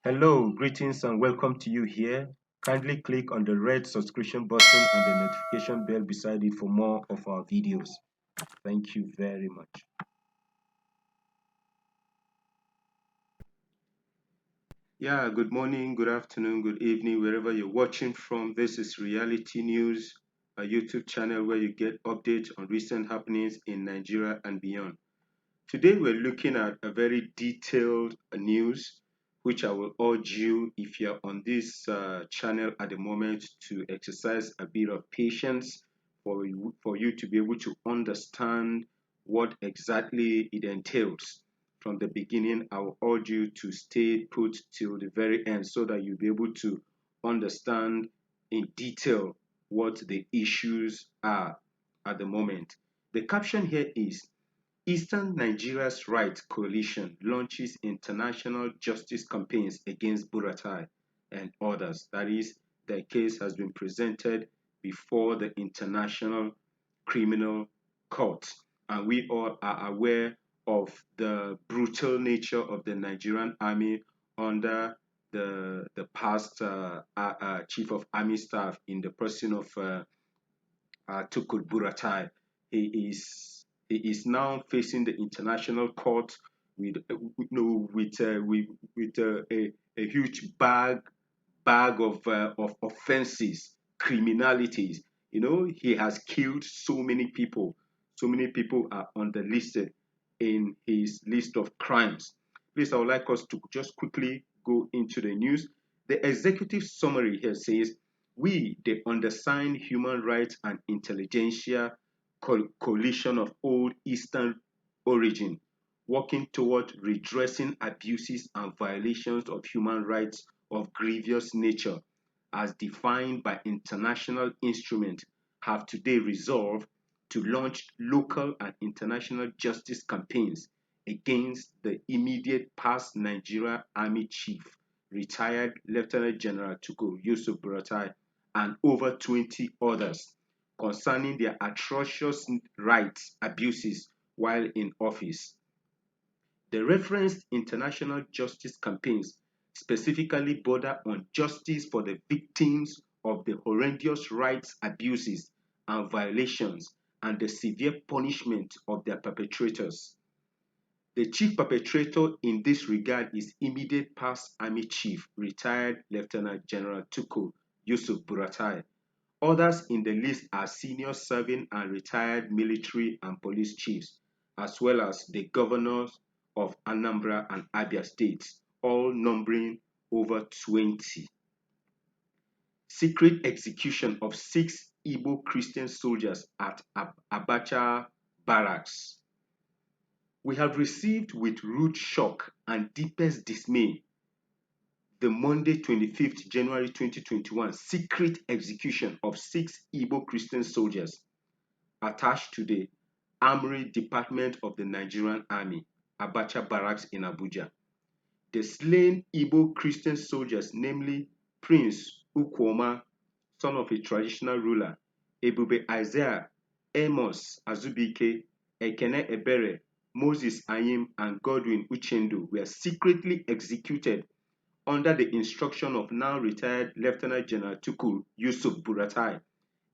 Hello, greetings and welcome to you here. Kindly click on the red subscription button and the notification bell beside it for more of our videos. Thank you very much. Yeah, good morning, good afternoon, good evening, wherever you're watching from. This is Reality News, a YouTube channel where you get updates on recent happenings in Nigeria and beyond. Today we're looking at a very detailed news, which I will urge you, if you're on this channel at the moment, to exercise a bit of patience for you to be able to understand what exactly it entails. From the beginning, I will urge you to stay put till the very end so that you'll be able to understand in detail what the issues are at the moment. The caption here is Eastern Nigeria's Right Coalition launches international justice campaigns against Buratai and others. That is, their case has been presented before the International Criminal Court. And we all are aware of the brutal nature of the Nigerian army under the past chief of army staff in the person of Tukul Buratai. He is now facing the international court with a huge bag of offenses, criminalities. He has killed so many people. So many people are on the list in his list of crimes. Please, I would like us to just quickly go into the news. The executive summary here says, we, the undersigned human rights and intelligentsia coalition of old Eastern origin, working toward redressing abuses and violations of human rights of grievous nature, as defined by international instruments, have today resolved to launch local and international justice campaigns against the immediate past Nigeria Army Chief, retired Lieutenant General Tukur Yusuf Buratai, and over 20 others concerning their atrocious rights abuses while in office. The referenced international justice campaigns specifically border on justice for the victims of the horrendous rights abuses and violations and the severe punishment of their perpetrators. The chief perpetrator in this regard is immediate past Army Chief, retired Lieutenant General Tukur Yusuf Buratai. Others in the list are senior serving and retired military and police chiefs, as well as the governors of Anambra and Abia states, all numbering over 20. Secret execution of 6 Igbo Christian soldiers at Abacha barracks. We have received with rude shock and deepest dismay the Monday 25th January 2021 secret execution of 6 Igbo Christian soldiers attached to the Armory Department of the Nigerian Army, Abacha Barracks in Abuja. The slain Igbo Christian soldiers, namely Prince Ukwoma, son of a traditional ruler, Ebube Isaiah, Amos Azubike, Ekene Ebere, Moses Ayim, and Godwin Uchendu, were secretly executed under the instruction of now retired Lieutenant General Tukur Yusuf Buratai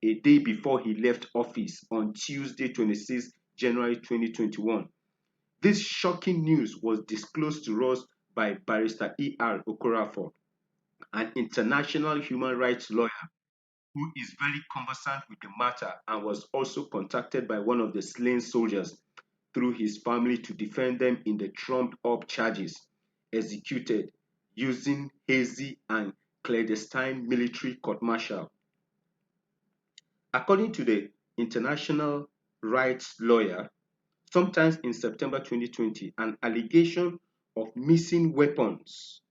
a day before he left office on Tuesday, 26 January 2021. This shocking news was disclosed to us by Barrister E.R. Okorafor, an international human rights lawyer who is very conversant with the matter and was also contacted by one of the slain soldiers through his family to defend them in the trumped-up charges executed using hazy and clandestine military court-martial. According to the international rights lawyer, sometimes in September 2020, an allegation of missing weapons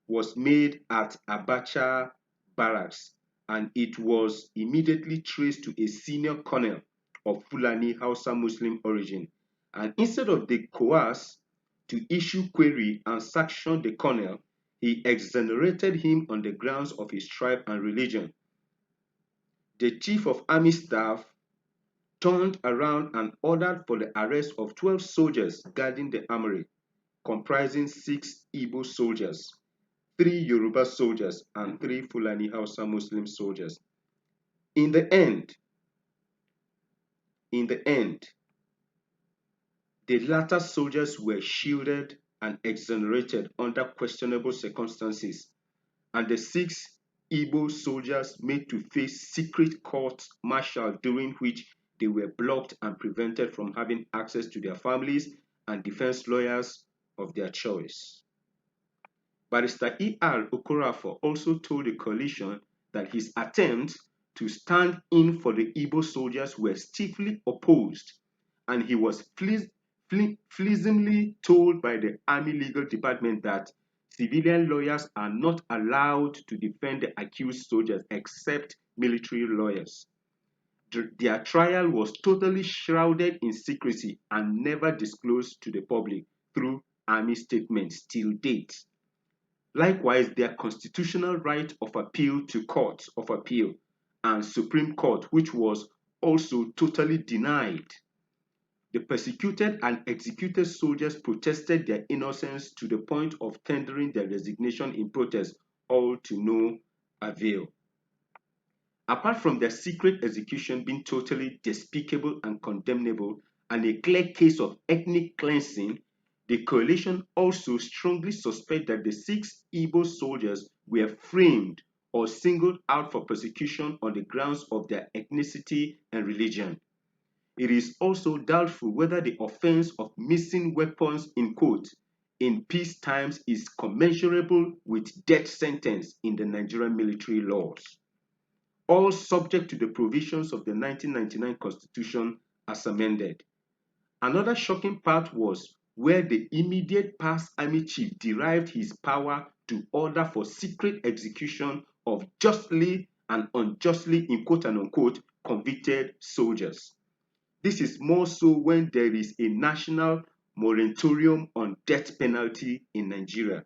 was made at Abacha barracks, and it was immediately traced to a senior colonel of Fulani Hausa Muslim origin. And instead of the coerce to issue query and sanction the colonel, he exonerated him on the grounds of his tribe and religion. The chief of army staff turned around and ordered for the arrest of 12 soldiers guarding the armory, comprising 6 Igbo soldiers. 3 Yoruba soldiers, and 3 Fulani Hausa Muslim soldiers. In the end, in the end, the latter soldiers were shielded and exonerated under questionable circumstances, and the 6 Igbo soldiers made to face secret court-martial during which they were blocked and prevented from having access to their families and defense lawyers of their choice. Barrister E.R. Okorafor also told the coalition that his attempts to stand in for the Igbo soldiers were stiffly opposed, and he was fleasingly told by the Army Legal Department that civilian lawyers are not allowed to defend the accused soldiers except military lawyers. Their trial was totally shrouded in secrecy and never disclosed to the public through Army statements till date. Likewise, their constitutional right of appeal to courts of appeal and Supreme Court, which was also totally denied. The persecuted and executed soldiers protested their innocence to the point of tendering their resignation in protest, all to no avail. Apart from their secret execution being totally despicable and condemnable and a clear case of ethnic cleansing, the coalition also strongly suspect that the 6 Igbo soldiers were framed or singled out for persecution on the grounds of their ethnicity and religion. It is also doubtful whether the offense of missing weapons in quote in peace times is commensurable with death sentence in the Nigerian military laws, all subject to the provisions of the 1999 Constitution as amended. Another shocking part was where the immediate past army chief derived his power to order for secret execution of justly and unjustly, in quote and unquote, convicted soldiers. This is more so when there is a national moratorium on death penalty in Nigeria.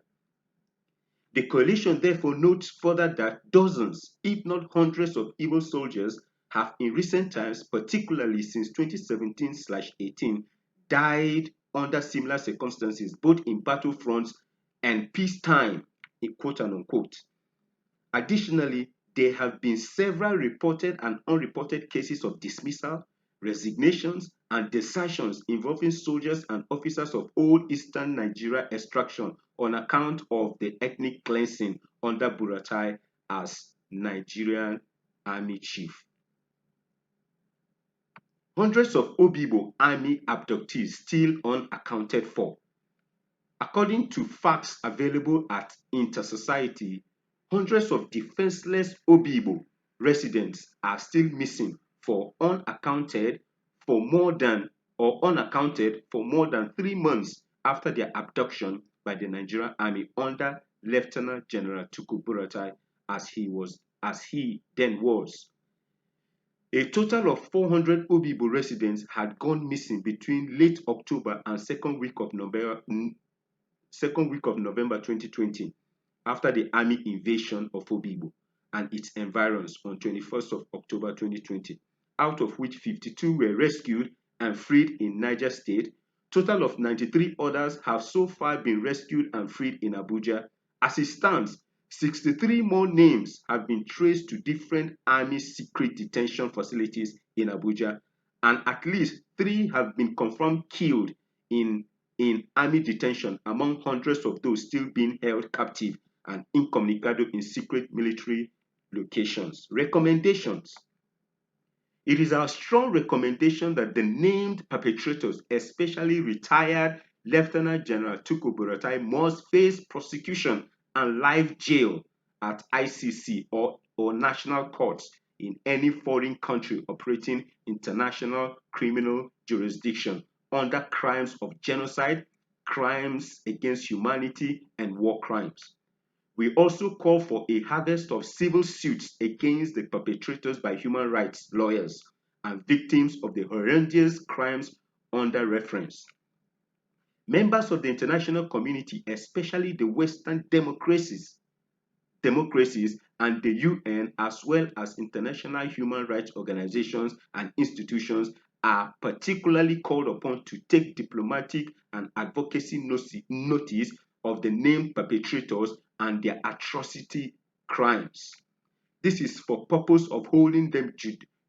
The coalition therefore notes further that dozens, if not hundreds of Igbo soldiers have in recent times, particularly since 2017/18, died under similar circumstances, both in battlefronts and peacetime, in quote and unquote. Additionally, there have been several reported and unreported cases of dismissal, resignations, and desertions involving soldiers and officers of old Eastern Nigeria extraction on account of the ethnic cleansing under Buratai as Nigerian Army Chief. Hundreds of Obibo Army abductees still unaccounted for. According to facts available at Intersociety, hundreds of defenseless Obibo residents are still missing for unaccounted for more than 3 months after their abduction by the Nigerian Army under Lieutenant General Tukur Buratai as he then was. A total of 400 Obibo residents had gone missing between late October and second week of November 2020 after the army invasion of Obibo and its environs on 21st of October 2020, out of which 52 were rescued and freed in Niger State. Total of 93 others have so far been rescued and freed in Abuja. As it stands, 63 more names have been traced to different army secret detention facilities in Abuja, and at least 3 have been confirmed killed in army detention among hundreds of those still being held captive and incommunicado in secret military locations. Recommendations. It is our strong recommendation that the named perpetrators, especially retired Lieutenant General Tukur Buratai, must face prosecution and life jail at ICC or national courts in any foreign country operating international criminal jurisdiction under crimes of genocide, crimes against humanity, and war crimes. We also call for a harvest of civil suits against the perpetrators by human rights lawyers and victims of the horrendous crimes under reference. Members of the international community, especially the Western democracies and the UN, as well as international human rights organizations and institutions, are particularly called upon to take diplomatic and advocacy notice of the named perpetrators and their atrocity crimes. This is for purpose of holding them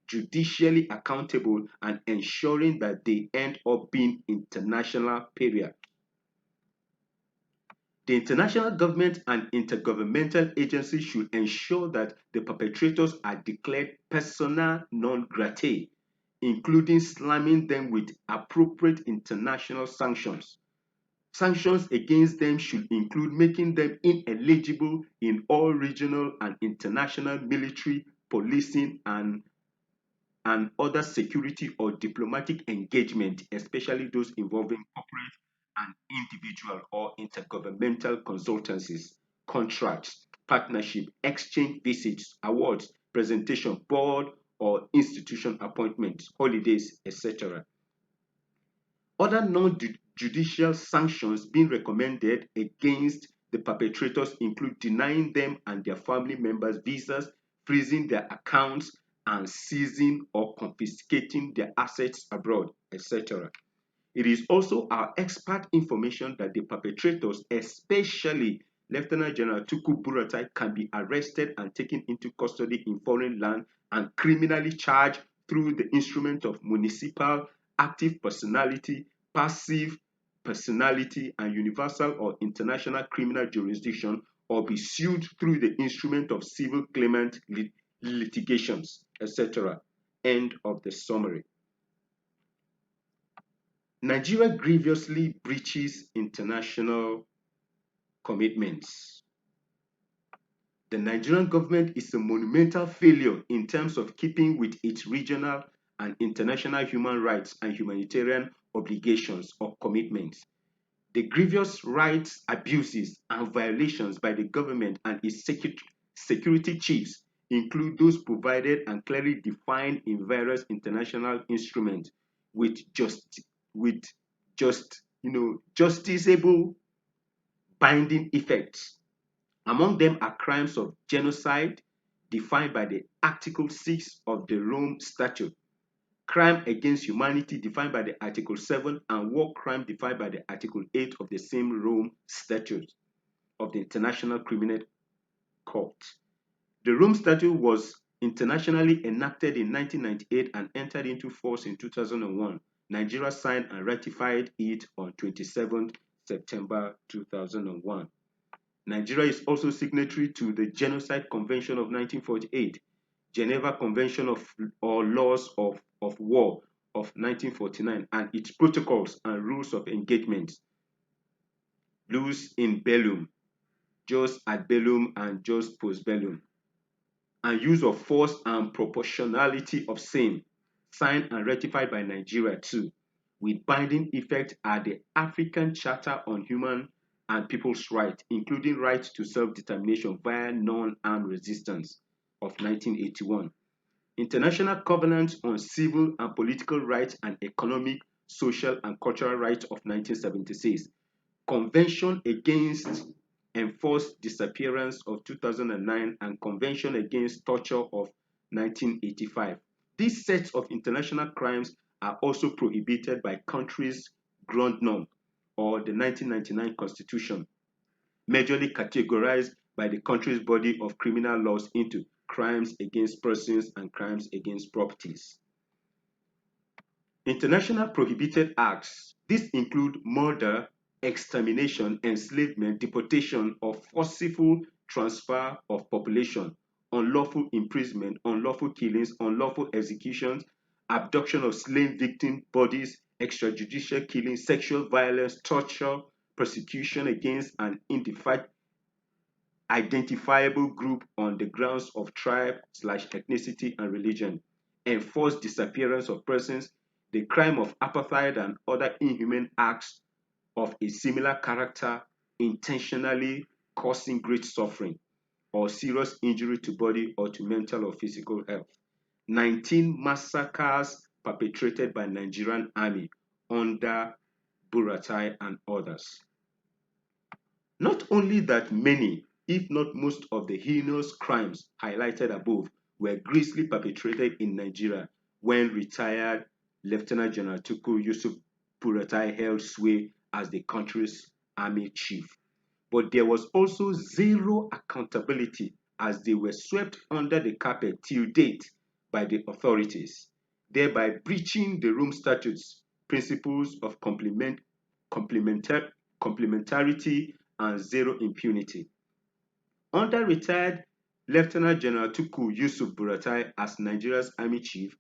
judicially accountable and ensuring that they end up being international pariah. The international government and intergovernmental agencies should ensure that the perpetrators are declared persona non grata, including slamming them with appropriate international sanctions. Sanctions against them should include making them ineligible in all regional and international military, policing, and other security or diplomatic engagement, especially those involving corporate and individual or intergovernmental consultancies, contracts, partnership, exchange visits, awards, presentation, board or institution appointments, holidays, etc. Other non-judicial sanctions being recommended against the perpetrators include denying them and their family members visas, freezing their accounts, and seizing or confiscating their assets abroad, etc. It is also our expert information that the perpetrators, especially Lieutenant General Tuku Buratai, can be arrested and taken into custody in foreign land and criminally charged through the instrument of municipal, active personality, passive personality, and universal or international criminal jurisdiction, or be sued through the instrument of civil claimant litigations, etc. End of the summary. Nigeria grievously breaches international commitments. The Nigerian government is a monumental failure in terms of keeping with its regional and international human rights and humanitarian obligations or commitments. The grievous rights abuses and violations by the government and its security chiefs include those provided and clearly defined in various international instruments with with justiciable binding effects. Among them are crimes of genocide defined by the Article 6 of the Rome Statute, crime against humanity defined by the Article 7, and war crime defined by the Article 8 of the same Rome Statute of the International Criminal Court. The Rome Statute was internationally enacted in 1998 and entered into force in 2001. Nigeria signed and ratified it on 27 September 2001. Nigeria is also signatory to the Genocide Convention of 1948, Geneva Convention or Laws of War of 1949, and its protocols and rules of engagement, Jus in bellum, Jus ad bellum, and Jus post bellum, and use of force and proportionality of same, signed and ratified by Nigeria too, with binding effect are the African Charter on Human and People's Rights, including rights to self-determination via non-armed resistance of 1981, International Covenant on Civil and Political Rights and Economic, Social and Cultural Rights of 1976, Convention Against Enforced Disappearance of 2009, and Convention Against Torture of 1985. These sets of international crimes are also prohibited by countries' ground norm or the 1999 Constitution, majorly categorized by the country's body of criminal laws into crimes against persons and crimes against properties. International prohibited acts. These include murder, extermination, enslavement, deportation, or forcible transfer of population, unlawful imprisonment, unlawful killings, unlawful executions, abduction of slain victim bodies, extrajudicial killing, sexual violence, torture, persecution against an identifiable group on the grounds of tribe/ethnicity and religion, enforced disappearance of persons, the crime of apartheid and other inhuman acts of a similar character, intentionally causing great suffering or serious injury to body or to mental or physical health. 19 massacres perpetrated by Nigerian army under Buratai and others. Not only that many, if not most of the heinous crimes highlighted above were grisly perpetrated in Nigeria when retired Lieutenant General Tukur Yusuf Buratai held sway as the country's army chief, But there was also zero accountability as they were swept under the carpet till date by the authorities, thereby breaching the Rome Statutes principles of complementarity and zero impunity. Under retired Lieutenant General Tukur Yusuf Buratai as Nigeria's army chief,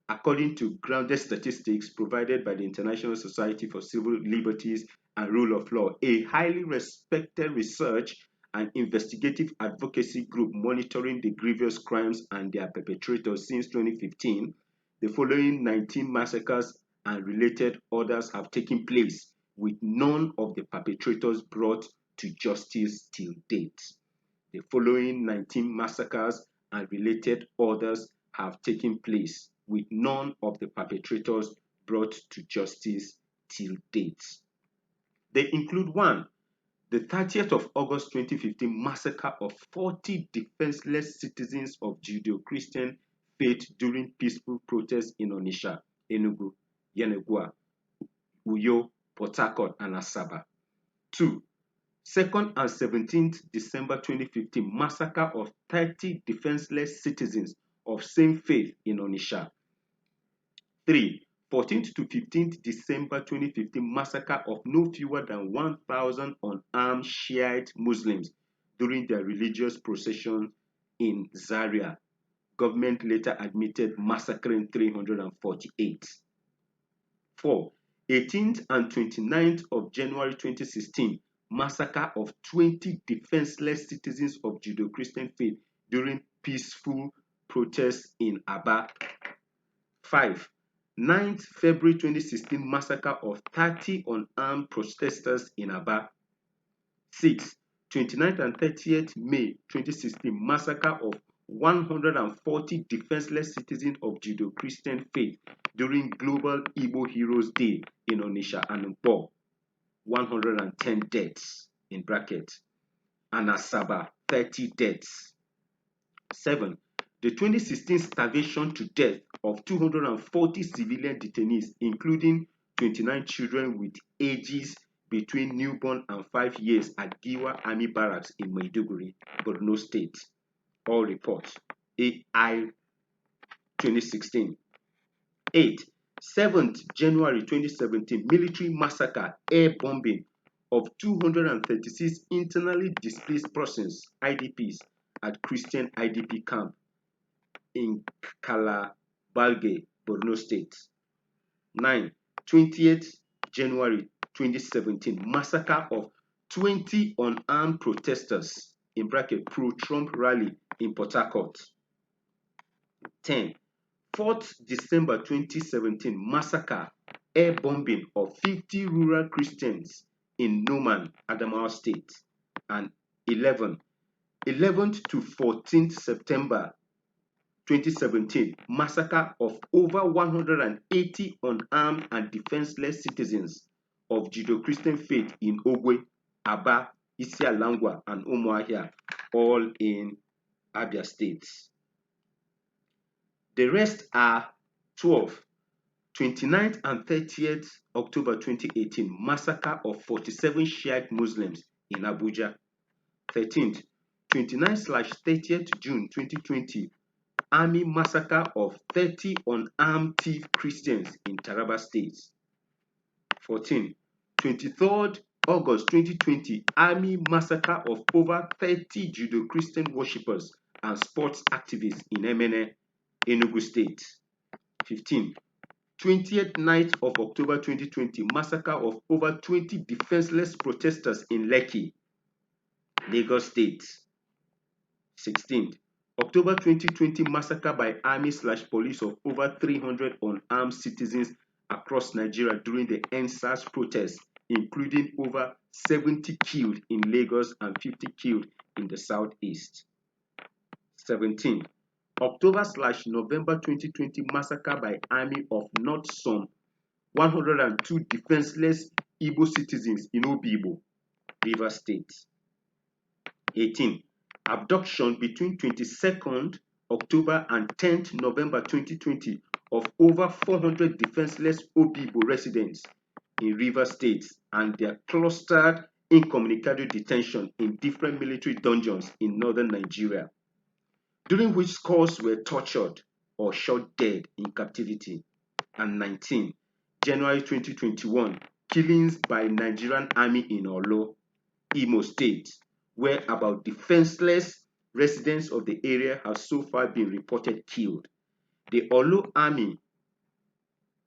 according to grounded statistics provided by the International Society for Civil Liberties and Rule of Law, a highly respected research and investigative advocacy group monitoring the grievous crimes and their perpetrators since 2015, the following 19 massacres and related orders have taken place, with none of the perpetrators brought to justice till date. The following 19 massacres and related orders have taken place, with none of the perpetrators brought to justice till date. They include 1. The 30th of August 2015 massacre of 40 defenseless citizens of Judeo-Christian faith during peaceful protests in Onitsha, Enugu, Yenagoa, Uyo, Port Harcourt, and Asaba. 2. 2nd and 17th December 2015 massacre of 30 defenseless citizens of same faith in Onitsha. 3. 14th to 15th December 2015 massacre of no fewer than 1,000 unarmed Shiite Muslims during their religious procession in Zaria. Government later admitted massacring 348. 4. 18th and 29th of January 2016 massacre of 20 defenseless citizens of Judeo-Christian faith during peaceful protests in Aba. 5. 9th February 2016 massacre of 30 unarmed protesters in Aba. 6. 29th and 30th May 2016 massacre of 140 defenseless citizens of Judeo-Christian faith during Global Igbo Heroes Day in Onitsha and Mpo. 110 deaths in brackets. And Asaba, 30 deaths. 7. The 2016 starvation to death of 240 civilian detainees, including 29 children with ages between newborn and 5 years at Giwa Army Barracks in Maiduguri, Borno State. All reports. AI 2016. 8. 7th January 2017 military massacre, air bombing of 236 internally displaced persons, IDPs, at Christian IDP camp in Kalabalge, Borno State. 9. 20th January 2017 massacre of 20 unarmed protesters in bracket pro-Trump rally in Port Harcourt. 10. 4th December 2017 massacre, air bombing of 50 rural Christians in Noman, Adamawa State. And 11th to 14th September 2017 massacre of over 180 unarmed and defenseless citizens of Judeo-Christian faith in Ogwe, Aba, Isialangwa, and Umuahia, all in Abia State. The rest are 12. 29th and 30th October 2018 massacre of 47 Shiite Muslims in Abuja. 13th, 29/30th June 2020 army massacre of 30 unarmed thief Christians in Taraba State. 14. 23rd August 2020 army massacre of over 30 Judeo-Christian worshippers and sports activists in Emene, Enugu State. 15. 20th night of October 2020 massacre of over 20 defenseless protesters in Lekki, Lagos State. 16th October 2020 massacre by army/police of over 300 unarmed citizens across Nigeria during the EndSARS protests, including over 70 killed in Lagos and 50 killed in the southeast. 17. October/November 2020 massacre by army of not some 102 defenseless Igbo citizens in Obibo, Rivers State. 18. Abduction between 22nd October and 10th November 2020 of over 400 defenseless Obibo residents in Rivers State and their clustered incommunicado detention in different military dungeons in northern Nigeria, during which scores were tortured or shot dead in captivity. And 19, January 2021, killings by Nigerian army in Olo, Imo State, where about defenseless residents of the area have so far been reported killed. The Olo army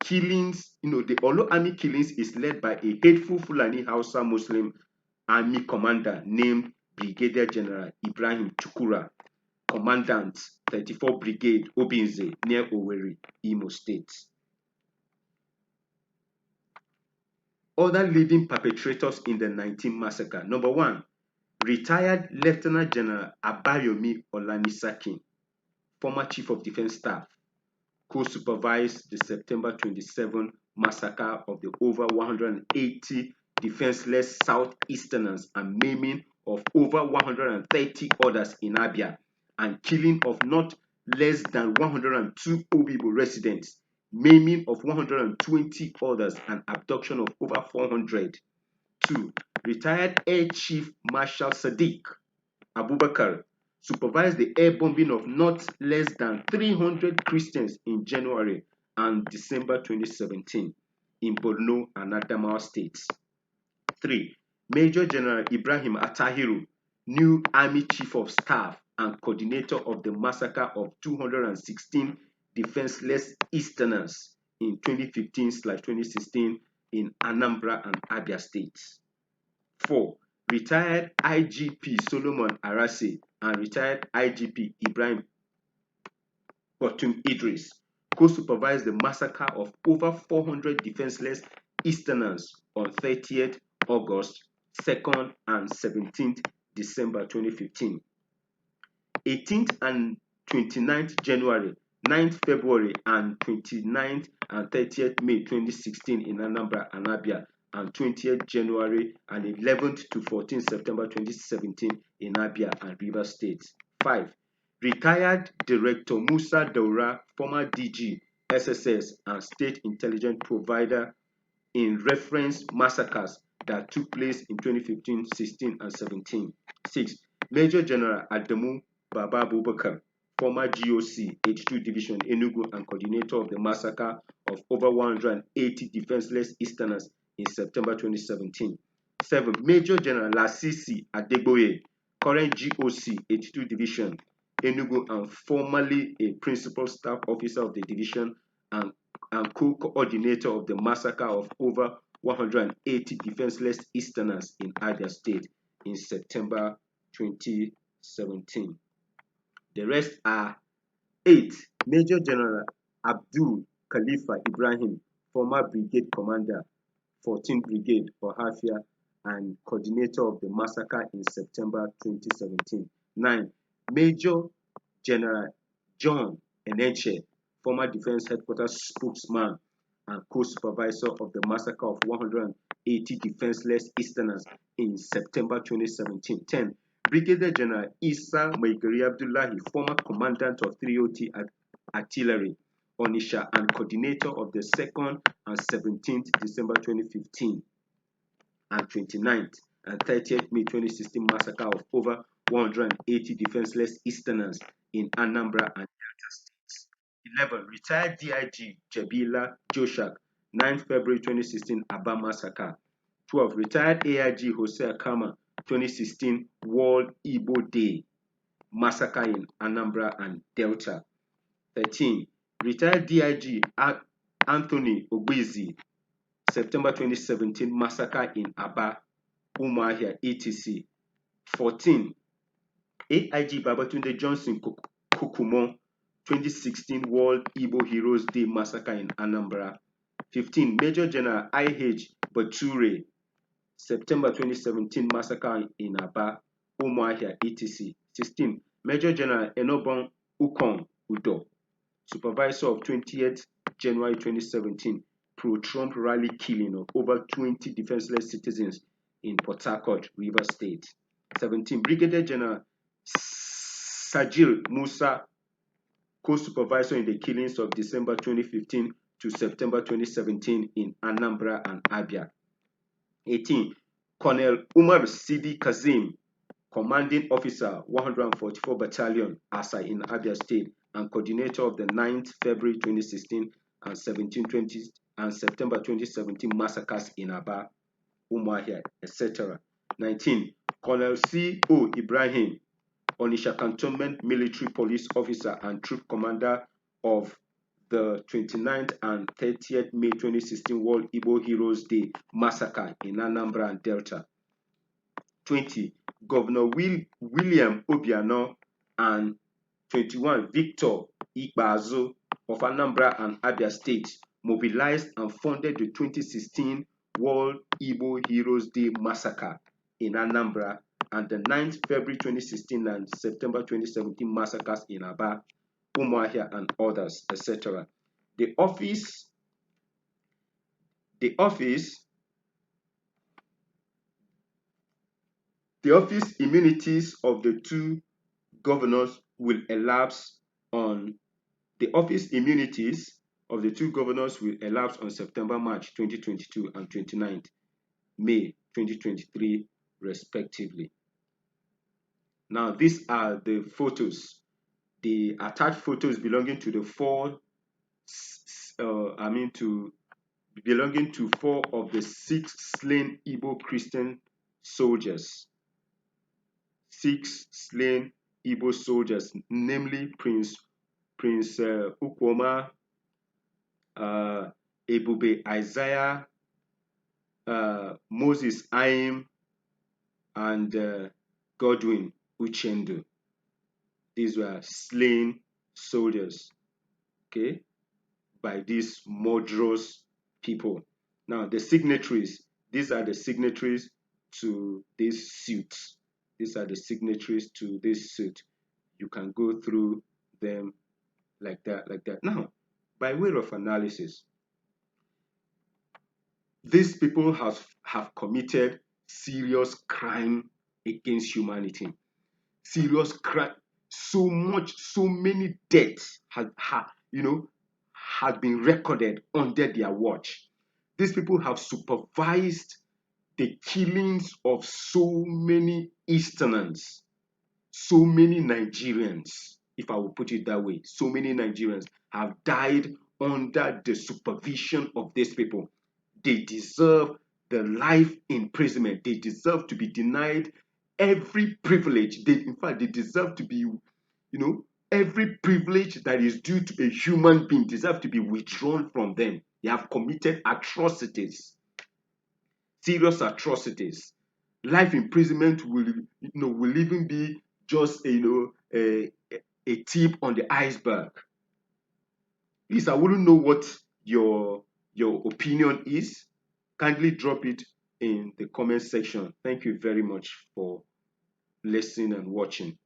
killings, the Olo army killings is led by a hateful Fulani Hausa Muslim army commander named Brigadier General Ibrahim Chukura, Commandant 34 Brigade Obinze near Owerri, Imo State. Other leading perpetrators in the 19 massacre. Number 1, retired Lieutenant General Abayomi Olanisakin, former Chief of Defense Staff, co-supervised the September 27 massacre of the over 180 defenseless Southeasterners and maiming of over 130 others in Abia, and killing of not less than 102 Obibo residents, maiming of 120 others, and abduction of over 400. 2. Retired Air Chief Marshal Sadiq Abubakar supervised the air bombing of not less than 300 Christians in January and December 2017 in Borno and Adamawa states. 3. Major General Ibrahim Atahiru, new Army Chief of Staff and coordinator of the massacre of 216 defenseless Easterners in 2015/2016 in Anambra and Abia states. 4. Retired IGP Solomon Arase and retired IGP Ibrahim Botum Idris co-supervised the massacre of over 400 defenseless Easterners on 30th August, 2nd and 17th December 2015. 18th and 29th January, 9th February and 29th and 30th May 2016 in Anambra and Abia, and 20th January and 11th to 14th September 2017 in Abia and Rivers States. 5. Retired Director Musa Daura, former DG, SSS and State Intelligence Provider, in reference massacres that took place in 2015, 16 and 17. 6. Major General Adamu Baba Abubakar, former GOC, H2 Division, Enugu, and coordinator of the massacre of over 180 defenseless Easterners in September 2017. 7. Major General Lasisi Adegboye, current GOC, H2 Division, Enugu, and formerly a principal staff officer of the division and co-coordinator of the massacre of over 180 defenseless Easterners in Abia State in September 2017. The rest are 8. Major General Abdul Khalifa Ibrahim, former brigade commander, 14th Brigade Ohafia, and coordinator of the massacre in September 2017. 9. Major General John Enenche, former Defense Headquarters spokesman and co-supervisor of the massacre of 180 defenseless Easterners in September 2017. 10. Brigadier General Isa Maigari Abdullahi, former commandant of 3OT Artillery, Onisha, and coordinator of the 2nd and 17th December 2015 and 29th and 30th May 2016 massacre of over 180 defenseless Easterners in Anambra and Delta states. 11. Retired DIG Jabila Joshak, 9th February 2016 Aba massacre. 12. Retired AIG Jose Akama, 2016 World Igbo Day massacre in Anambra and Delta. 13. Retired DIG Anthony Ogbezi, September 2017 massacre in Aba, Umuahia, etc. 14. AIG Babatunde Johnson Kukumo, 2016 World Igbo Heroes Day massacre in Anambra. 15. Major General I.H. Bature, September 2017 massacre in Aba, Umuahia, etc. 16. Major General Enobon Ukon Udo, supervisor of 20th January 2017 pro-Trump rally killing of over 20 defenseless citizens in Port Harcourt, Rivers State. 17. Brigadier General Sajil Musa, co-supervisor in the killings of December 2015 to September 2017 in Anambra and Abia. 18. Colonel Umar Sidi Kazim, commanding officer 144 Battalion, Asa in Abia State, and coordinator of the 9th February 2016 and 1720 and September 2017 massacres in Aba, Umuahia, etc. 19. Colonel C.O. Ibrahim, Onitsha Cantonment military police officer and troop commander of the 29th and 30th May 2016 World Igbo Heroes Day massacre in Anambra and Delta. 20. Governor William Obiano and 21. Victor Ikpeazu of Anambra and Abia State mobilized and funded the 2016 World Igbo Heroes Day massacre in Anambra and the 9th February 2016 and September 2017 massacres in Aba, Umuahia, and others, etc. The office immunities of the two governors will elapse on September-March 2022 and 29th May 2023 respectively. Now these are the photos, the attached photos belonging to the belonging to 4 of the 6 slain Igbo Christian soldiers. 6 slain Igbo soldiers, namely Prince Ukwoma, Ebube Isaiah, Moses Aim, and Godwin Uchendu. These were slain soldiers, okay, by these murderous people. Now, the signatories, these are the signatories to this suit. These are the signatories to this suit. You can go through them like that. Now, by way of analysis, these people have committed serious crime against humanity. Serious crime. So many deaths had been recorded under their watch. These people have supervised the killings of so many Easterners, so many Nigerians, if I will put it that way. So many Nigerians have died under the supervision of these people. They deserve the life imprisonment. They deserve to be denied every privilege. In fact, they deserve to be, every privilege that is due to a human being deserve to be withdrawn from them. They have committed atrocities, serious atrocities. Life imprisonment will even be just a tip on the iceberg. Please, I wouldn't know what your opinion is. Kindly drop it in the comment section. Thank you very much for listening and watching.